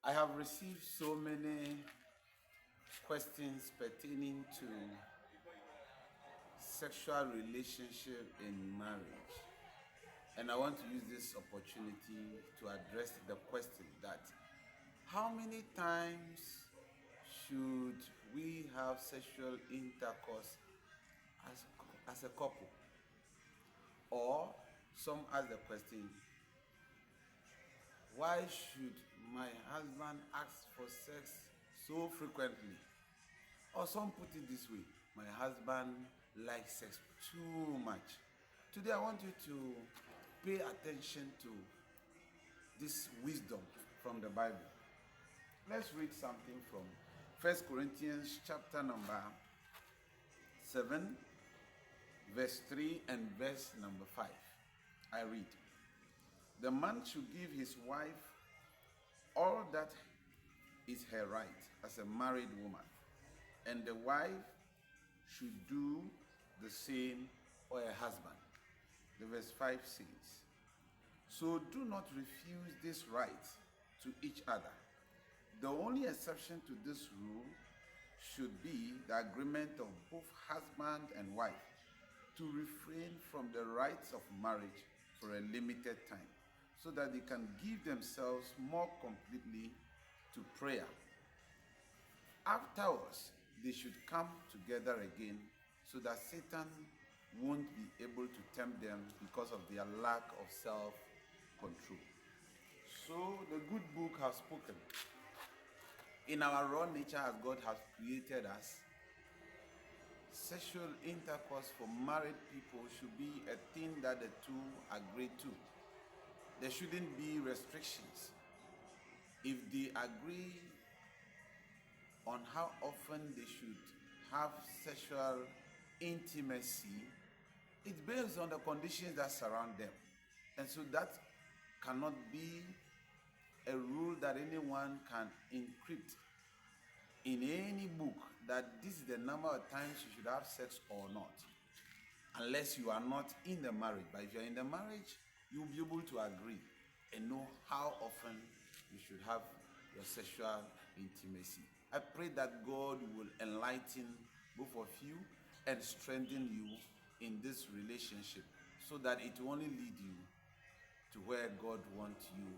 I have received so many questions pertaining to sexual relationship in marriage. And I want to use this opportunity to address the question that how many times should we have sexual intercourse as a couple? Or some ask the question, why should my husband ask for sex so frequently? Or some put it this way, my husband likes sex too much. Today I want you to pay attention to this wisdom from the Bible. Let's read something from 1 Corinthians chapter number 7, verse 3 and verse number 5. I read, the man should give his wife all that is her right as a married woman, and the wife should do the same for her husband. The verse 5 says, so do not refuse this right to each other. The only exception to this rule should be the agreement of both husband and wife to refrain from the rites of marriage for a limited time, so that they can give themselves more completely to prayer. Afterwards, they should come together again so that Satan won't be able to tempt them because of their lack of self-control. So the good book has spoken. In our raw nature, as God has created us, sexual intercourse for married people should be a thing that the two agree to. There shouldn't be restrictions. If they agree on how often they should have sexual intimacy, it's based on the conditions that surround them. And so that cannot be a rule that anyone can encrypt in any book, that this is the number of times you should have sex or not, unless you are not in the marriage. But if you're in the marriage, you'll be able to agree and know how often you should have your sexual intimacy. I pray that God will enlighten both of you and strengthen you in this relationship, so that it will only lead you to where God wants you